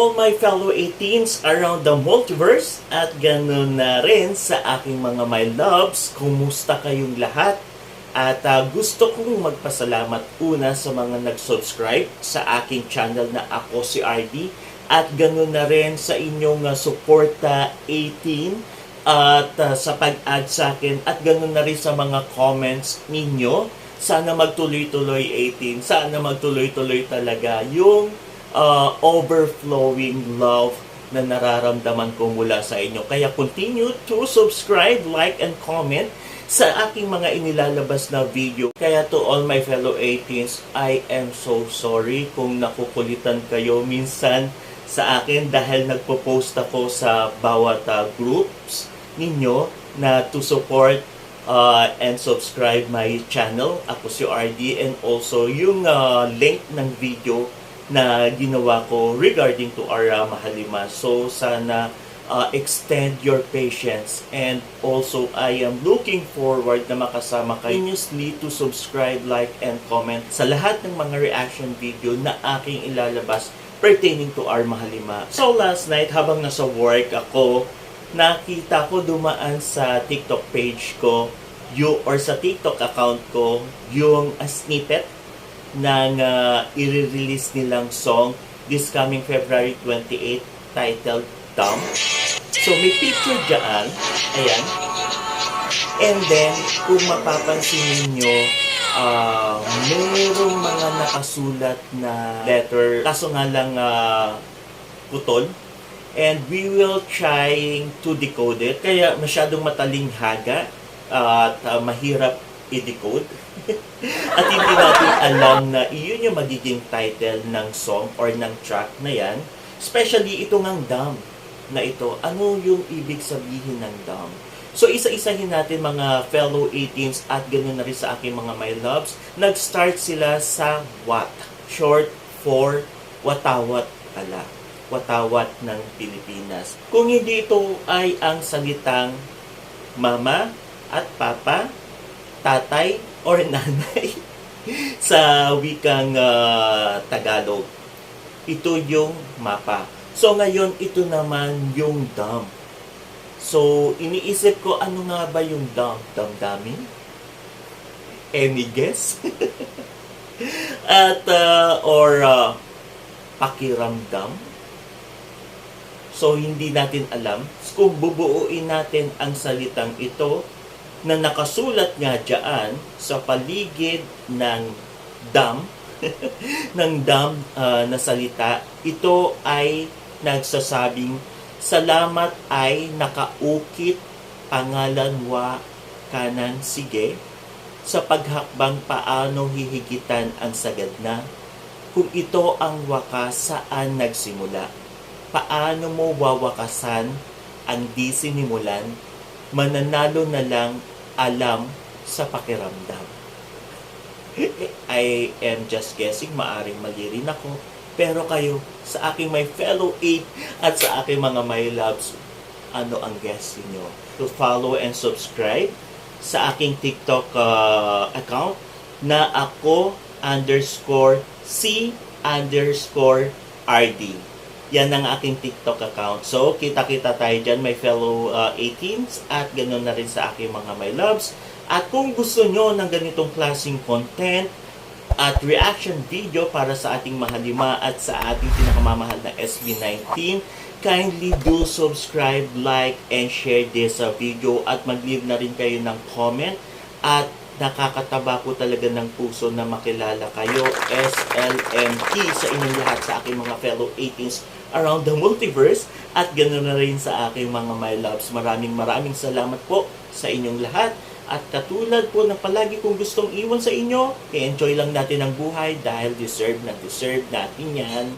all my fellow 18s around the multiverse at ganun na rin sa aking mga my loves. Kumusta kayong lahat? At gusto kong magpasalamat una sa mga nag-subscribe sa aking channel na Ako Si RD at ganun na rin sa inyong suporta 18 at sa pag-add sa akin at ganun na rin sa mga comments ninyo. Sana magtuloy-tuloy 18, sana magtuloy-tuloy talaga yung overflowing love na nararamdaman ko mula sa inyo. Kaya continue to subscribe, like, and comment sa aking mga inilalabas na video. Kaya to all my fellow 18s, I am so sorry kung nakukulitan kayo minsan sa akin dahil nagpo-post ako sa bawat groups ninyo na to support and subscribe my channel, Ako Si RD, and also yung link ng video na ginawa ko regarding to our Mahalima. So sana extend your patience, and also I am looking forward na makasama kayo continuously to subscribe, like, and comment sa lahat ng mga reaction video na aking ilalabas pertaining to our Mahalima. So last night habang nasa work ako, nakita ko dumaan sa TikTok page ko or sa TikTok account ko yung snippet ng i-release nilang song this coming February 28 titled Dumb. So may picture dyan, ayan. And then, kung mapapansin ninyo, mayroong mga nakasulat na letter, kaso nga lang putol. And we will trying to decode it. Kaya masyadong matalinghaga at mahirap i-decode. At hindi natin alam na iyon yung magiging title ng song or ng track na yan. Especially itong ang dumb na ito. Ano yung ibig sabihin ng dumb? So isa-isahin natin mga fellow 18s at ganoon na rin sa aking mga my loves. Nag-start sila sa WAT. Short for watawat pala. Watawat ng Pilipinas. Kung hindi ito ay ang salitang mama at papa, tatay or nanay sa wikang Tagalog. Ito yung mapa. So ngayon, ito naman yung dumb. So iniisip ko, ano nga ba yung dumb? Damdamin? Any guess? At pakiramdam? So hindi natin alam. Kung bubuuin natin ang salitang ito, na nakasulat nga dyan sa paligid ng dam, ng dam na salita, ito ay nagsasabing, salamat ay nakaukit pangalan wa kanan sige, sa paghakbang paano hihigitan ang sagad na, kung ito ang wakas saan nagsimula, paano mo wawakasan ang di sinimulan, mananalo na lang alam sa pakiramdam. I am just guessing, maaring mali rin ako. Pero kayo, sa aking my fellow 8 at sa aking mga my loves, ano ang guess niyo? To follow and subscribe sa aking TikTok account na ako_C_RD. Yan ang aking TikTok account. So, kita-kita tayo dyan, my fellow 18s, at ganoon na rin sa aking mga my loves. At kung gusto nyo ng ganitong klaseng content at reaction video para sa ating Mahalima at sa ating pinakamamahal na SB19, kindly do subscribe, like, and share this video, at mag-leave na rin kayo ng comment. At nakakataba po talaga ng puso na makilala kayo, SLMT, sa inyong lahat, sa aking mga fellow 18s around the multiverse, at ganoon na rin sa aking mga my loves. Maraming salamat po sa inyong lahat. At katulad po ng palagi kong gustong iwan sa inyo, i-enjoy lang natin ang buhay dahil deserve na deserve natin yan.